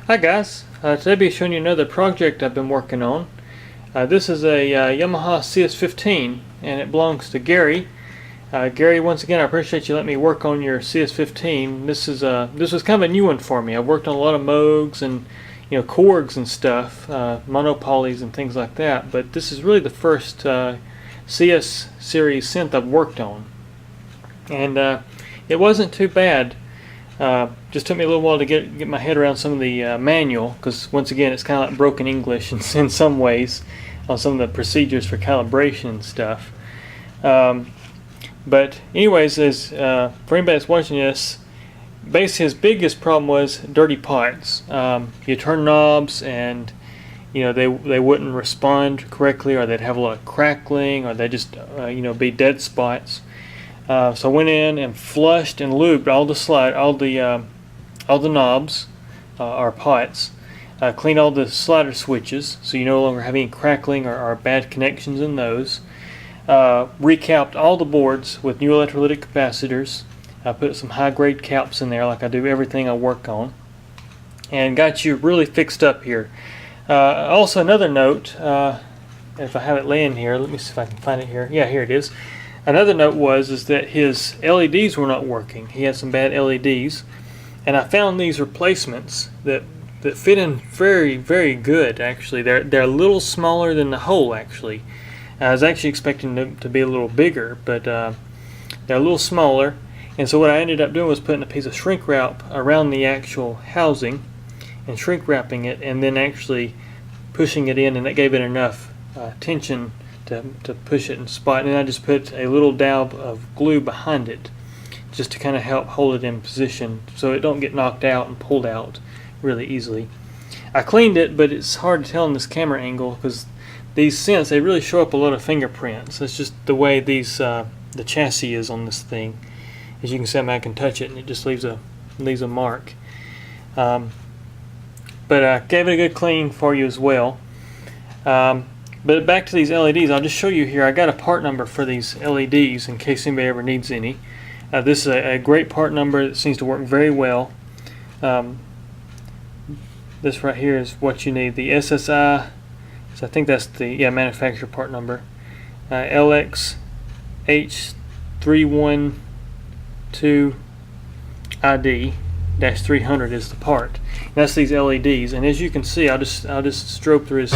Hi guys, today I'll be showing you another project I've been working on. This is a Yamaha CS-15 and it belongs to Gary. Gary, once again I appreciate you letting me work on your CS-15. This was kind of a new one for me. I've worked on a lot of Moogs and Korgs and stuff, monopolys and things like that, but this is really the first CS series synth I've worked on. And it wasn't too bad. Just took me a little while to get my head around some of the manual, because once again it's kind of like broken English in some ways on some of the procedures for calibration and stuff. But anyways, for anybody that's watching this, basically his biggest problem was dirty pots. You turn knobs and they wouldn't respond correctly, or they'd have a lot of crackling, or they'd just be dead spots. So I went in and flushed and lubed all the knobs or pots, cleaned all the slider switches so you no longer have any crackling or bad connections in those. Recapped all the boards with new electrolytic capacitors. I put some high-grade caps in there like I do everything I work on, and got you really fixed up here. Also, another note, if I have it laying here, let me see if I can find it here. Yeah, here it is. Another note is that his LEDs were not working. He had some bad LEDs, and I found these replacements that fit in very, very good. Actually, they're a little smaller than the hole. Actually, I was actually expecting them to be a little bigger, but they're a little smaller. And so what I ended up doing was putting a piece of shrink wrap around the actual housing and shrink wrapping it, and then actually pushing it in, and that gave it enough tension to push it in spot. And then I just put a little dab of glue behind it just to kind of help hold it in position so it don't get knocked out and pulled out really easily. I cleaned it, but it's hard to tell in this camera angle because these synths, they really show up a lot of fingerprints. It's just the way these the chassis is on this thing. As you can see, I can touch it and it just leaves a mark. But I gave it a good clean for you as well. But back to these LEDs, I'll just show you here. I got a part number for these LEDs in case anybody ever needs any. This is a great part number that seems to work very well. This right here is what you need. The SSI, so I think that's the manufacturer part number. LXH312ID-300 is the part. And that's these LEDs. And as you can see, I'll just strobe through his.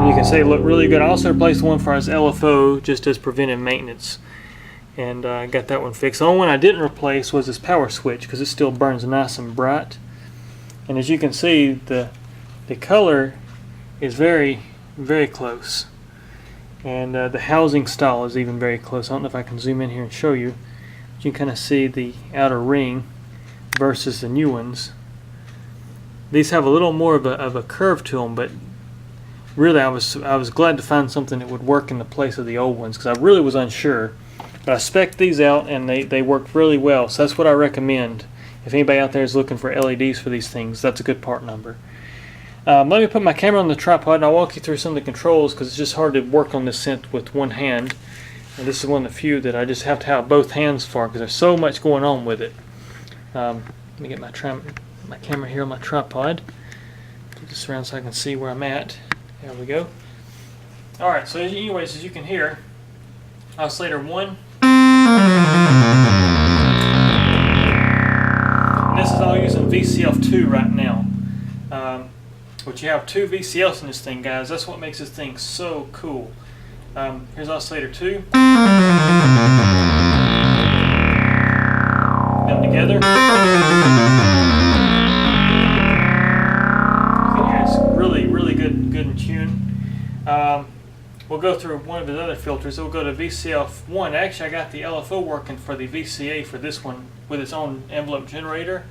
You can see it looked really good. I also replaced one for his LFO just as preventive maintenance, and got that one fixed. The only one I didn't replace was his power switch because it still burns nice and bright. And as you can see, the color is very, very close, and the housing style is even very close. I don't know if I can zoom in here and show you. But you can kind of see the outer ring versus the new ones. These have a little more of a curve to them, but really I was glad to find something that would work in the place of the old ones because I really was unsure. But I spec'd these out and they worked really well, so that's what I recommend. If anybody out there is looking for LEDs for these things, that's a good part number. Let me put my camera on the tripod and I'll walk you through some of the controls because it's just hard to work on this synth with one hand. And this is one of the few that I just have to have both hands for because there's so much going on with it. Let me get my camera here on my tripod. Put this around so I can see where I'm at. There we go. Alright, so anyways, as you can hear, oscillator 1. This is all using VCF2 right now. But you have two VCFs in this thing, guys. That's what makes this thing so cool. Here's oscillator 2. Them together. Really good in tune. We'll go through one of his other filters. We'll go to VCF1. Actually, I got the LFO working for the VCA for this one with its own envelope generator.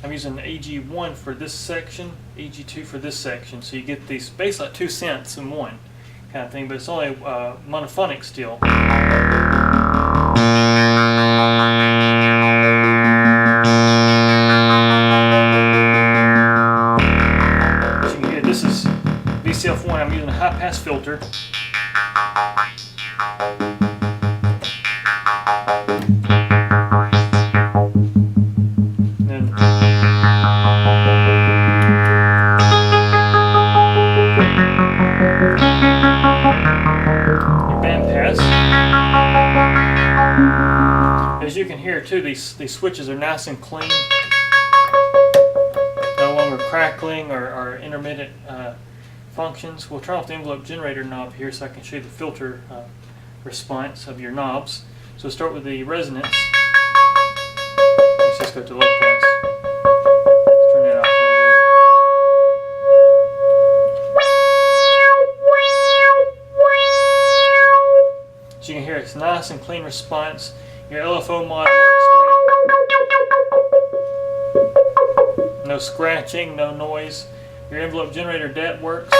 I'm using EG1 for this section, EG2 for this section. So you get these basically like two synths in one kind of thing, but it's only monophonic still. This is VCF1. I'm using a high pass filter. can hear too, these switches are nice and clean. No longer crackling or intermittent functions. We'll turn off the envelope generator knob here so I can show you the filter response of your knobs. So we'll start with the resonance. Let's just go to low pass. Let's turn that off. As you can hear, it's nice and clean response. Your LFO mod works great. No scratching, no noise. Your envelope generator DET works.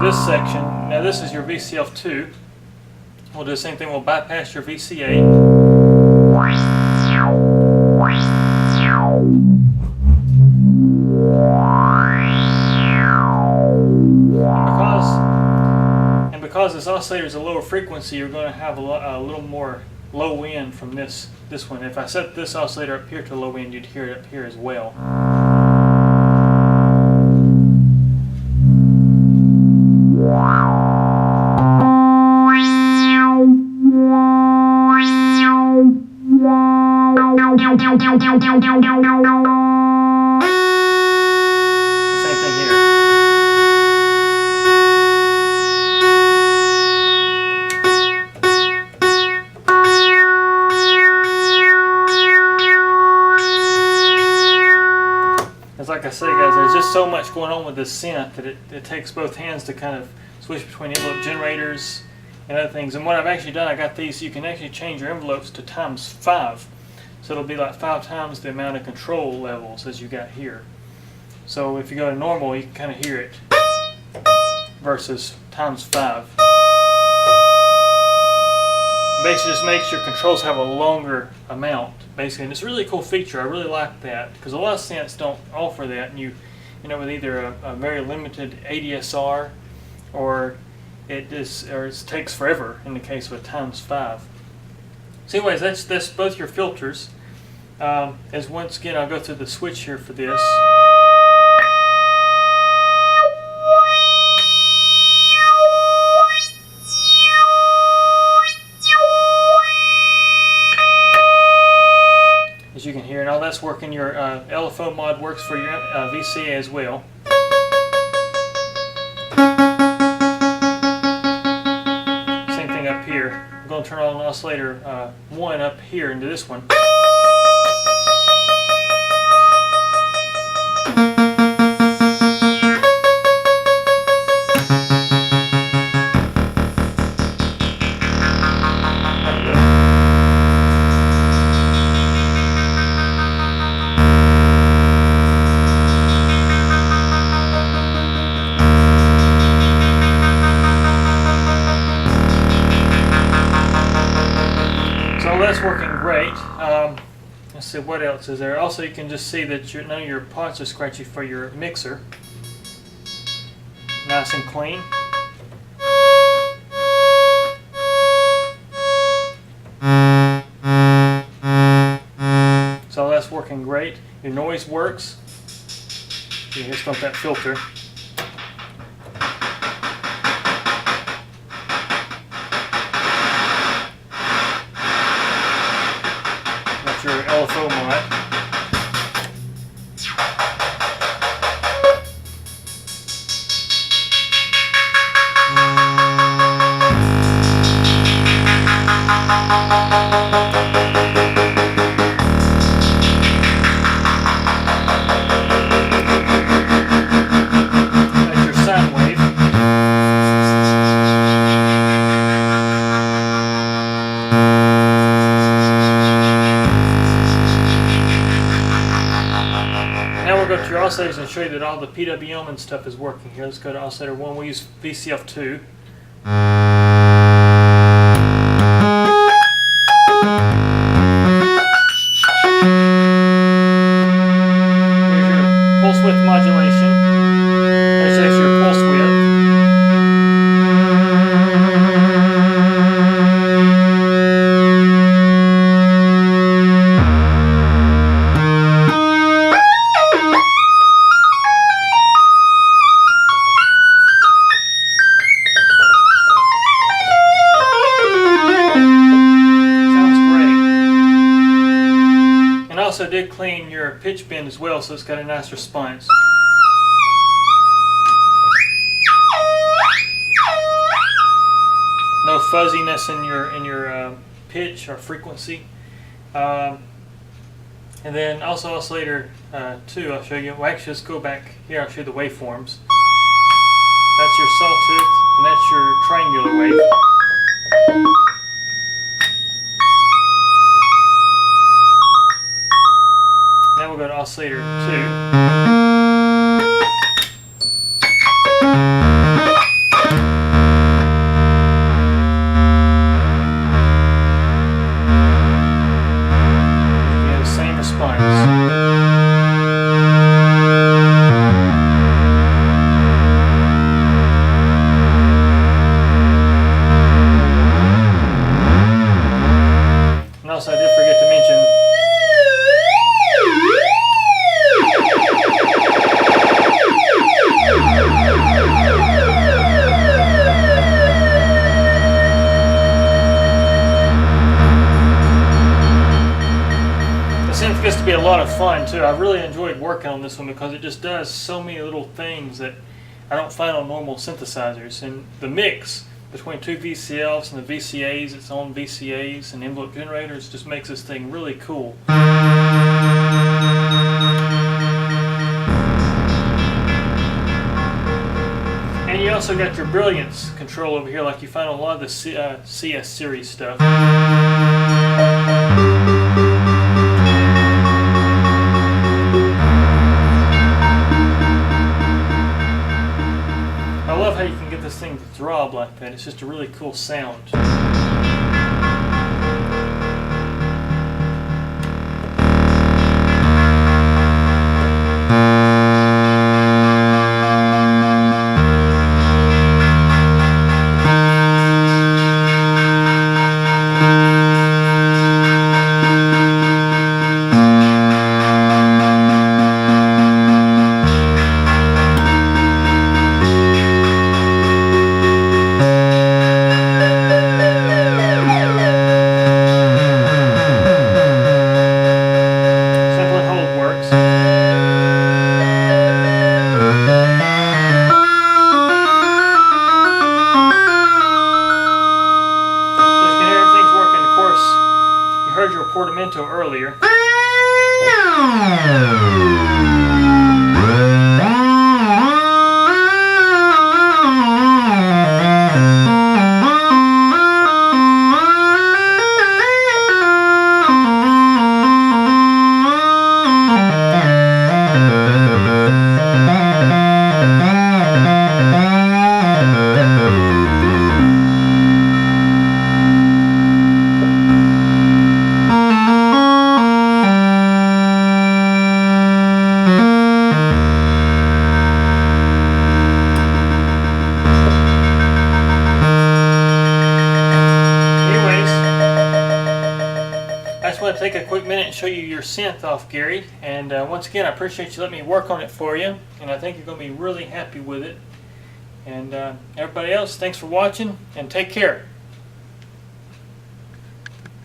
This section, now this is your VCF2. We'll do the same thing, we'll bypass your VCA. Because this oscillator is a lower frequency, you're going to have a little more low end from this one. If I set this oscillator up here to low end, you'd hear it up here as well. Same thing here. As like I say, guys, there's just so much going on with this synth that it takes both hands to kind of switch between envelope generators and other things. And what I've actually done, I got these, you can actually change your envelopes to ×5. So it'll be like 5 times the amount of control levels as you got here. So if you go to normal, you can kind of hear it versus ×5. Basically just makes your controls have a longer amount, basically. And it's a really cool feature. I really like that because a lot of synths don't offer that, and you know, with either a very limited ADSR or it takes forever in the case of a ×5. So anyways, that's both your filters. As once again, I'll go through the switch here for this. As you can hear, and all that's working. Your LFO mod works for your VCA as well. Same thing up here. I'm going to turn on oscillator 1 up here into this one. That's working great. Let's see, what else is there? Also, you can just see that none of your pots are scratchy for your mixer. Nice and clean. So that's working great. Your noise works. You just want that filter. Your LFO mod. That's your sine wave. Go to your oscillators and show you that all the PWM and stuff is working here. Let's go to oscillator 1. We use VCF2. Here's your pulse width modulation. pitch bend as well, so it's got a nice response. No fuzziness in your pitch or frequency. And then also oscillator 2, I'll show you. Well, actually, let's go back here. I'll show you the waveforms. That's your sawtooth, and that's your triangular wave. Now we'll go to oscillator 2. And also, I did forget to mention, the synth gets to be a lot of fun too. I really enjoyed working on this one because it just does so many little things that I don't find on normal synthesizers. And the mix between two VCLs and the VCAs, its own VCAs and envelope generators, just makes this thing really cool. And you also got your brilliance control over here, like you find on a lot of the CS series stuff. I love how you can get this thing to throb like that. It's just a really cool sound. Portamento earlier. I just want to take a quick minute and show you your synth off Gary, and once again I appreciate you letting me work on it for you, and I think you're going to be really happy with it. And everybody else, thanks for watching and take care.